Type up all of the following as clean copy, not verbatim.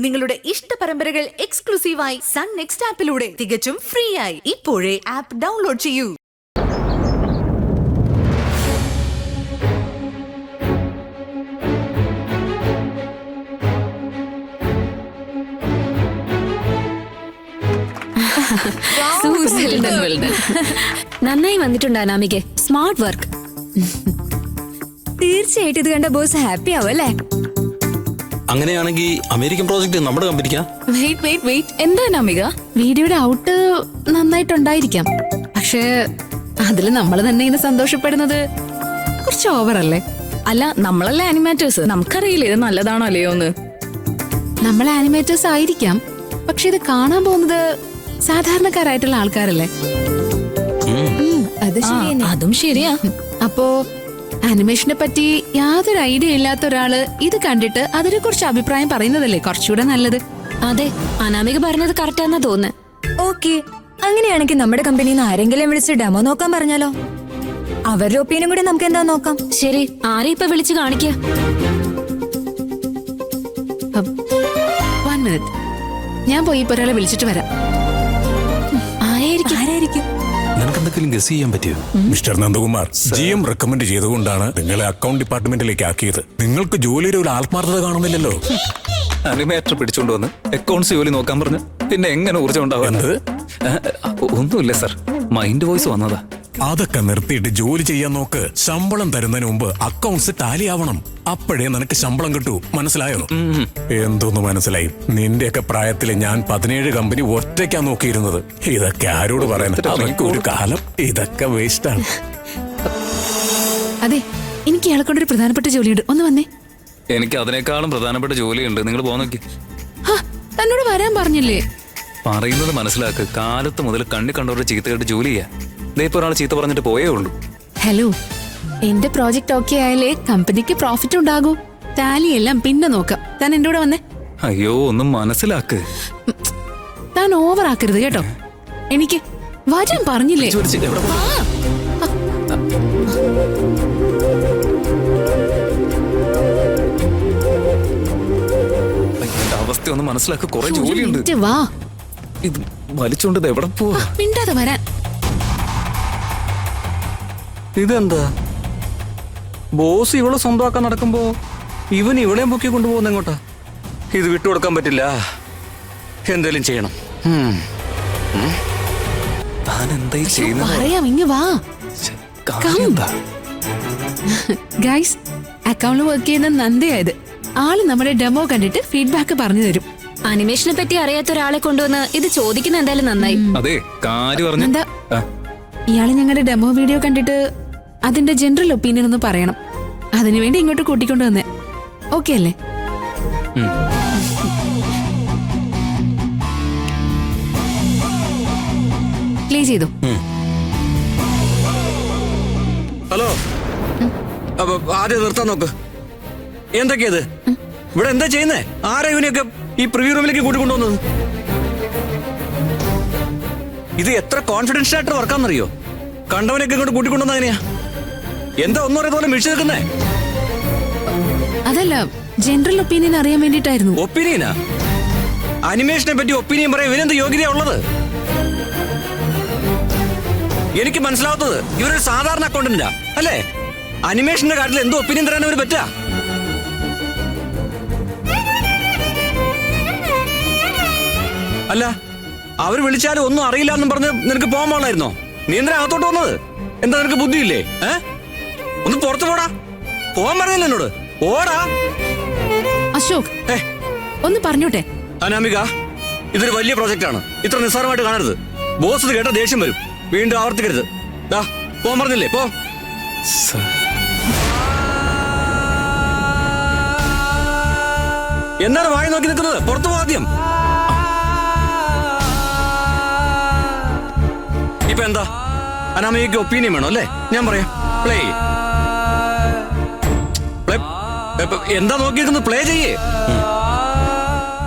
നിങ്ങളുടെ ഇഷ്ട പരമ്പരകൾ എക്സ്ക്ലൂസീവായി സൺ നെക്സ്റ്റ് ആപ്പിലൂടെ തികച്ചും ഫ്രീ ആയി ഇപ്പോഴേ ആപ്പ് ഡൗൺലോഡ് ചെയ്യൂ. നന്നായി വന്നിട്ടുണ്ട് അനാമിക. Smart work. തീർച്ചയായിട്ടും ഇത് കണ്ട ബോസ് ഹാപ്പി ആവും അല്ലേ? അങ്ങനെയാണെങ്കിൽ അമേരിക്കൻ പ്രോജക്റ്റ് നമ്മുടെ കമ്പനിക്കാ? വെയിറ്റ് എന്താ അനാമിക? വീഡിയോയുടെ ഔട്ട് നന്നായിട്ടുണ്ടായിരിക്കാം, പക്ഷേ അതില് നമ്മൾ തന്നെ ഇന്ന് സന്തോഷപ്പെടുന്നത് കുറച്ച് ഓവറല്ലേ? അല്ല, നമ്മളല്ലേ ആനിമേറ്റേഴ്സ്, നമുക്കറിയില്ല ഇത് നല്ലതാണോ അല്ലയോ എന്ന്. നമ്മൾ ആനിമേറ്റേഴ്സ് ആയിരിക്കാം, പക്ഷെ ഇത് കാണാൻ പോകുന്നത് സാധാരണക്കാരായിട്ടുള്ള ആൾക്കാരല്ലേ? അത് ശരിയെന്നെ. അതും ശരിയാ. അപ്പോ ആനിമേഷനെ പറ്റി യാതൊരു ഐഡിയ ഇല്ലാത്ത ഒരാള് ഇത് കണ്ടിട്ട് അതിനെ കുറിച്ച് അഭിപ്രായം പറയുന്നതല്ലേ കുറച്ചുകൂടെ നല്ലത്? അതെ, അനാമിക പറഞ്ഞത് കറക്റ്റാന്നാ തോന്നുന്നത്. ഓക്കെ, അങ്ങനെയാണെങ്കിൽ നമ്മുടെ കമ്പനിയിൽ നിന്ന് ആരെങ്കിലും വിളിച്ച് ഡെമോ നോക്കാൻ പറഞ്ഞാലോ? അവരുടെ ഒപ്പീനിയൻ കൂടി നമുക്ക് എന്താ നോക്കാം. ശരി, ആരെ ഇപ്പൊ വിളിച്ച് കാണിക്കുക? 1 മിനിറ്റ്, ഞാൻ പോയി ഇപ്പൊ ഒരാളെ വിളിച്ചിട്ട് വരാം. ആരായിരിക്കും? നിനക്ക് എന്തെങ്കിലും ഗസ് ചെയ്യാൻ പറ്റിയോ? മിസ്റ്റർ നന്ദകുമാർ, GM റെക്കമെൻഡ് ചെയ്തുകൊണ്ടാണ് നിങ്ങളെ അക്കൗണ്ട് ഡിപ്പാർട്ട്മെന്റിലേക്ക് ആക്കിയത്. നിങ്ങൾക്ക് ജോലിയുടെ ഒരു ആത്മാർത്ഥത കാണുന്നില്ലല്ലോ. അനിമേറ്റർ പിടിച്ചോണ്ട് വന്ന് അക്കൗണ്ട്സ് ജോലി നോക്കാൻ പറഞ്ഞു, പിന്നെ എങ്ങനെ ഊർജ്ജം ഉണ്ടാവുന്നത്? ഒന്നുമില്ല സർ, മൈൻഡ് വോയിസ് വന്നതാ. അതൊക്കെ നിർത്തിയിട്ട് ജോലി ചെയ്യാൻ നോക്ക്. ശമ്പളം തരുന്നതിന് മുമ്പ് അക്കൗണ്ട്സ് ടാലി ആവണം. അപ്പോഴേ നിനക്ക് ശമ്പളം കിട്ടൂ. മനസ്സിലായോ? എന്തോന്ന് മനസ്സിലായി? നിന്റെയൊക്കെ പ്രായത്തില് ഞാൻ 17 കമ്പനി ഒറ്റയ്ക്കാ നോക്കിയിരുന്നത്. ഇതൊക്കെ ആരോട് പറയുന്നത്? അതൊക്കെ ഒരു കാലം. ഇതൊക്കെ വേസ്റ്റാണ്. അതെ, എനിക്ക് ഇയാളെ കൊണ്ടൊരു പ്രധാനപ്പെട്ട ജോലിയുണ്ട്, ഒന്ന് വന്നേ. എനിക്ക് അതിനേക്കാളും പ്രധാനപ്പെട്ട ജോലിയുണ്ട്, നിങ്ങൾ പോന്നോക്കി. തന്നോട് വരാൻ പറഞ്ഞില്ലേ? പറയുന്നത് മനസ്സിലാക്ക്. കാലത്ത് മുതൽ കണ്ണി കണ്ടവരുടെ ചീത്ത കേട്ട് ജോലി ചെയ്യാ. ഇപ്പൊ ഒരാൾ ചീത്ത പറഞ്ഞിട്ട് പോയേ ഉള്ളൂ. ഹലോ, എന്റെ പ്രോജക്റ്റ് ഓക്കെ ആയാലേ കമ്പനിക്ക് പ്രോഫിറ്റ് ഉണ്ടാകൂ. ടാലി എല്ലാം പിന്നെ നോക്കാം. താൻ എന്റെ കൂടെ വന്നേ. അയ്യോ, ഒന്നും മനസ്സിലാക്ക്. താൻ ഓവർ ആക്കരുത് കേട്ടോ. എനിക്ക് വരാൻ പറഞ്ഞില്ലേ? എന്റെ അവസ്ഥ ഒന്ന് മനസ്സിലാക്ക്. കുറെ ജോലിയുണ്ട്. വാ, ഇത് വലിച്ചോണ്ട് എവിടെ പോവാ? മിണ്ടാതെ വരാൻ. ഇതെന്താ ബോസ് ഇവളെ സ്വന്തമാക്കാൻ നടക്കുമ്പോ ഇവൻ ഇവളെയും പൊക്കി കൊണ്ടുപോകുന്ന എങ്ങോട്ടാ? ഇത് വിട്ടുകൊടുക്കാൻ പറ്റില്ല. എന്തേലും ചെയ്യണം. താൻ എന്തായി ചെയ്യുന്നത്? പറയാം, ഇങ്ങ് വാ. ഗൈസ്, അക്കൗണ്ടിൽ വർക്ക് ചെയ്യുന്ന നന്ദയായത്. ആള് നമ്മുടെ ഡെമോ കണ്ടിട്ട് ഫീഡ്ബാക്ക് പറഞ്ഞു തരും. അനിമേഷനെ പറ്റി അറിയാത്ത ഒരാളെ കൊണ്ടുവന്ന് ഇത് ചോദിക്കുന്ന എന്തായാലും നന്നായി. അതെ, കാര്യം പറഞ്ഞു. എന്താ ഇയാള് ഞങ്ങളുടെ ഡെമോ വീഡിയോ കണ്ടിട്ട് അതിന്റെ ജനറൽ ഒപ്പീനിയൻ ഒന്ന് പറയണം. അതിനുവേണ്ടി ഇങ്ങോട്ട് കൂട്ടിക്കൊണ്ടു വന്നേ. ഓക്കെ അല്ലേ? പ്ലേ ചെയ്തു. ഹലോ, ആദ്യം നിർത്താൻ നോക്ക്. എന്തൊക്കെയത് ഇവിടെ എന്താ ചെയ്യുന്നേ? ആരാ ഇവനെയൊക്കെ ഈ പ്രിവ്യൂ റൂമിലേക്ക് കൂട്ടിക്കൊണ്ടുവന്നത്? ഇത് എത്ര കോൺഫിഡൻഷ്യൽ ആയിട്ട് വർക്കാന്നറിയോ? കണ്ടവനൊക്കെ ഇങ്ങോട്ട് കൂട്ടിക്കൊണ്ടുവന്ന എങ്ങനെയാ? എന്താ ഒന്നും അറിയാത്ത പോലെ മിഴിച്ചു നിൽക്കുന്നേ? അതല്ല, ജനറൽ ഒപ്പീനിയൻ അറിയാൻ വേണ്ടിട്ടായിരുന്നു. ഒപ്പീനിയനാ? അനിമേഷനെ പറ്റി ഒപ്പീനിയൻ പറയാൻ ഇവനെന്ത് യോഗ്യതയാ ഉള്ളത്? എനിക്ക് മനസ്സിലാവാത്തത് ഇവരൊരു സാധാരണ അക്കൗണ്ടന്റാ അല്ലേ? അനിമേഷന്റെ കാര്യത്തിൽ എന്തോ ഒപ്പീനിയൻ തരാൻ അവർ പറ്റാ? അല്ല, അവർ വിളിച്ചാലും ഒന്നും അറിയില്ല എന്നും പറഞ്ഞ് നിനക്ക് പോകാൻ പാടില്ലായിരുന്നോ? നീ എന്തിനാ അകത്തോട്ട് വന്നത്? എന്താ നിനക്ക് ബുദ്ധിയില്ലേ? ഒന്ന് പുറത്തു പോടാ. പോകാൻ പറഞ്ഞില്ല എന്നോട്. ഓടാ. അശോക്, ഒന്ന് പറഞ്ഞോട്ടെ. അനാമിക, ഇതൊരു വലിയ പ്രോജക്റ്റ് ആണ്. ഇത്ര നിസ്സാരമായിട്ട് കാണരുത്. ബോസ് ഇത് കേട്ട ദേഷ്യം വരും. വീണ്ടും ആവർത്തിക്കരുത്. പോകാൻ പറഞ്ഞില്ലേ? പോ. എന്താണ് വായി നോക്കി നിൽക്കുന്നത്? പുറത്തു പോ ആദ്യം. ഇപ്പൊ എന്താ? അനാമികയ്ക്ക് ഒപ്പീനിയൻ വേണോ അല്ലേ? ഞാൻ പറയാം. പ്ലേ എന്താ നോക്കിയിരിക്കുന്നത്? പ്ലേ ചെയ്യേ.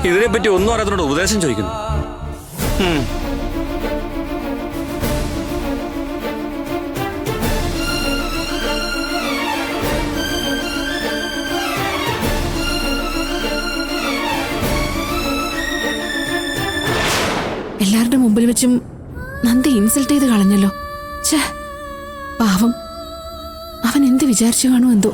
ഇതിനെപ്പറ്റി ഒന്നും അറിയാത്തതിനോട് ഉപദേശം ചോദിക്കുന്നു. എല്ലാവരുടെ മുമ്പിൽ വെച്ചും നന്ദി ഇൻസൾട്ട് ചെയ്ത് കളഞ്ഞല്ലോ. ഛേ, പാവം. അവൻ എന്ത് വിചാരിച്ചു കാണും എന്തോ.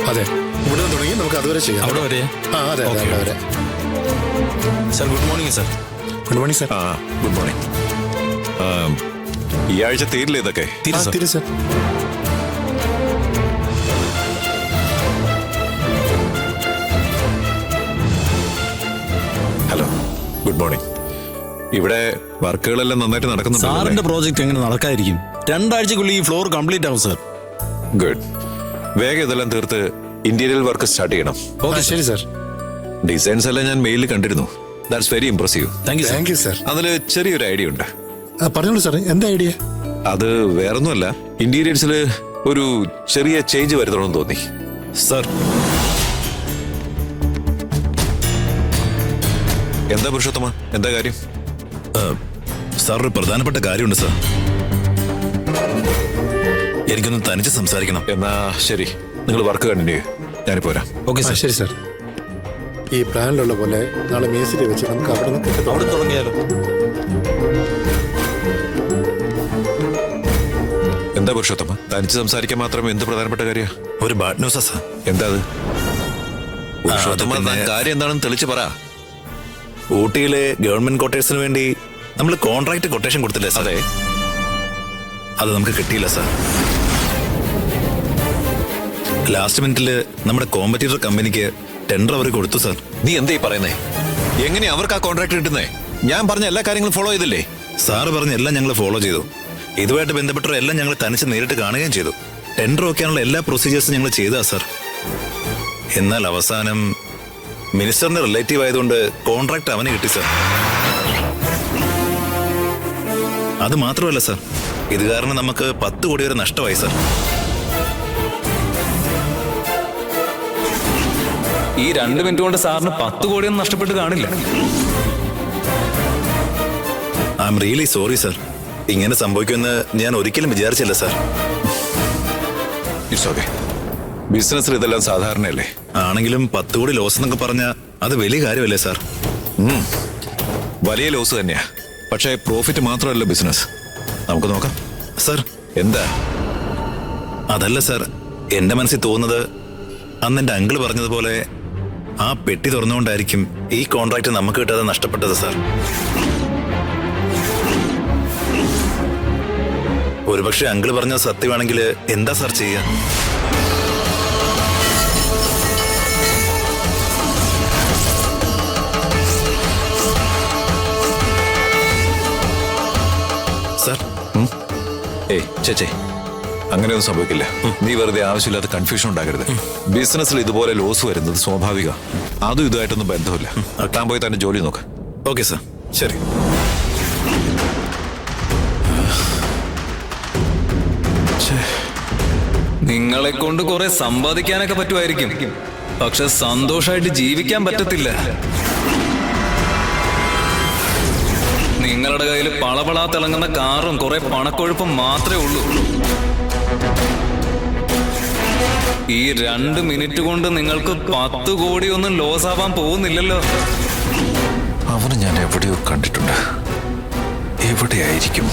അതെ, ഇവിടെ തുടങ്ങി നമുക്ക് അതുവരെ ചെയ്യാം. അവിടെ വരെ ആ അതെ അതെ അവിടെ വരെ. Sir good morning sir. Good morning sir. Good morning. ഈ ആഴ്ച തീരില്ല ഇതൊക്കെ? തിരി സാർ. Hello, good morning. ഇവിടെ വർക്കുകളെല്ലാം നന്നായിട്ട് നടക്കുന്നുണ്ട്. സാറിന്റെ പ്രോജക്റ്റ് എങ്ങനെ നടക്കാതിരിക്കും? 2 ആഴ്ചക്കുള്ളിൽ ഈ ഫ്ലോർ കംപ്ലീറ്റ് ആവും സാർ. ഗുഡ്. വേഗം ഇതെല്ലാം തീർത്ത് ഇന്റീരിയർ വർക്ക് സ്റ്റാർട്ട് ചെയ്യണം. ഓക്കെ ശരി സാർ. ഡിസൈൻസ് എല്ലാം ഞാൻ മെയിലിൽ കണ്ടിരുന്നു. That's very impressive. Thank you sir. അതിൽ ചെറിയൊരു ഐഡിയ ഉണ്ട്. പറഞ്ഞോളൂ സാർ, എന്താ ഐഡിയ? അത് വേറൊന്നുമല്ല, ഇന്റീരിയേഴ്സിൽ ഒരു ചെറിയ ചേഞ്ച് വരുത്തണമെന്ന് തോന്നി. സാർ എന്താ പുരുഷോത്തമ, എന്താ കാര്യം? സാർ, ഒരു പ്രധാനപ്പെട്ട കാര്യമുണ്ട് സാർ. എനിക്കൊന്ന് തനിച്ച് സംസാരിക്കണം. എന്നാ ശരി, നിങ്ങൾ വർക്ക് കണ്ടിന്യൂ ചെയ്യൂ. ഞാനിപ്പോ വരാം. Okay sir. ശരി സാർ. ഈ പ്ലാനിലുള്ള പോലെ നാളെ മേസിൽ വെച്ച് നമുക്ക് അവിടെ തുടങ്ങിയാലോ? എന്താ പുരുഷോത്തമ, തനിച്ച് സംസാരിക്കാൻ മാത്രം എന്ത് പ്രധാനപ്പെട്ട കാര്യ? ഒരു ബാഡ് ന്യൂസാ സാർ. എന്താ അത്? പുരുഷോത്തമ, പിന്നെ- താൻ കാര്യം എന്താണെന്ന് തെളിച്ച് പറ. ഊട്ടിയിലെ ഗവൺമെന്റ് ക്വാർട്ടേഴ്സിന് വേണ്ടി നമ്മൾ കോൺട്രാക്ട് കൊട്ടേഷൻ കൊടുത്തില്ലേ സാർ? അതെ. അത് നമുക്ക് കിട്ടിയില്ല സാർ. ലാസ്റ്റ് മിനിറ്റില് നമ്മുടെ കോമ്പറ്റീറ്റർ കമ്പനിക്ക് ടെൻഡർ അവർ കൊടുത്തു സാർ. നീ എന്താ ഈ പറയുന്നേ? എങ്ങനെയാ അവർക്ക് ആ കോൺട്രാക്ട് കിട്ടുന്നേ? ഞാൻ പറഞ്ഞ എല്ലാ കാര്യങ്ങളും ഫോളോ ചെയ്തില്ലേ? സാറ് പറഞ്ഞ എല്ലാം ഞങ്ങൾ ഫോളോ ചെയ്തു. ഇതുമായിട്ട് ബന്ധപ്പെട്ട എല്ലാം ഞങ്ങൾ തനിച്ച് നേരിട്ട് കാണുകയും ചെയ്തു. ടെൻഡർ വയ്ക്കാനുള്ള എല്ലാ പ്രൊസീജിയേഴ്സും ഞങ്ങൾ ചെയ്താ സാർ. എന്നാൽ അവസാനം മിനിസ്റ്ററിന്റെ റിലേറ്റീവ് ആയതുകൊണ്ട് കോൺട്രാക്ട് അവന് കിട്ടി സാർ. അത് മാത്രമല്ല സാർ, ഇത് കാരണം നമുക്ക് 10 കോടി വരെ നഷ്ടമായി സാർ. ഈ 2 മിനിറ്റ് കൊണ്ട് സാറിന് 10 കോടിയൊന്നും നഷ്ടപ്പെട്ട് കാണില്ല. I am really sorry sir. ഇങ്ങനെ സംഭവിക്കുമെന്ന് ഞാൻ ഒരിക്കലും വിചാരിച്ചില്ല സാർ. It's okay. ബിസിനസ്സിൽ ഇതെല്ലാം സാധാരണയല്ലേ? ആണെങ്കിലും 10 കോടി ലോസ് എന്നൊക്കെ പറഞ്ഞാൽ അത് വലിയ കാര്യമല്ലേ സാർ? വലിയ ലോസ് തന്നെയാ. പക്ഷേ പ്രോഫിറ്റ് മാത്രമല്ല ബിസിനസ്. നമുക്ക് നോക്കാം. സാർ, എന്താ? അതല്ല സാർ, എന്റെ മനസ്സിൽ തോന്നുന്നത് അന്ന് എന്റെ അങ്കിള് പറഞ്ഞതുപോലെ ആ പെട്ടി തുറന്നുകൊണ്ടായിരിക്കും ഈ കോൺട്രാക്ട് നമുക്ക് കിട്ടാതെ നഷ്ടപ്പെട്ടത് സാർ. ഒരുപക്ഷെ അങ്കിള് പറഞ്ഞത് സത്യമാണെങ്കിൽ എന്താ സാർ ചെയ്യുക? സാർ, ഏയ് ചേച്ചേ, അങ്ങനെയൊന്നും സംഭവിക്കില്ല. നീ വെറുതെ ആവശ്യമില്ലാത്ത കൺഫ്യൂഷൻ ഉണ്ടാക്കരുത്. ബിസിനസ്സിൽ ഇതുപോലെ ലോസ് വരുന്നത് സ്വാഭാവിക. അതും ഇതുമായിട്ടൊന്നും ബന്ധമില്ല. താൻ പോയി തന്നെ ജോലി നോക്ക്. ഓക്കെ സാർ, ശരി. നിങ്ങളെ കൊണ്ട് കുറെ സമ്പാദിക്കാനൊക്കെ പറ്റുമായിരിക്കും, പക്ഷെ സന്തോഷമായിട്ട് ജീവിക്കാൻ പറ്റത്തില്ല. നിങ്ങളുടെ കയ്യിൽ പളപളാ തിളങ്ങുന്ന കാറും കുറെ പണക്കൊഴുപ്പും മാത്രമേ ഉള്ളൂ. ഈ 2 മിനിറ്റ് കൊണ്ട് നിങ്ങൾക്ക് 10 കോടിയൊന്നും ലോസ് ആവാൻ പോകുന്നില്ലല്ലോ. അവന് ഞാൻ എവിടെയോ കണ്ടിട്ടുണ്ട്. എവിടെയായിരിക്കും?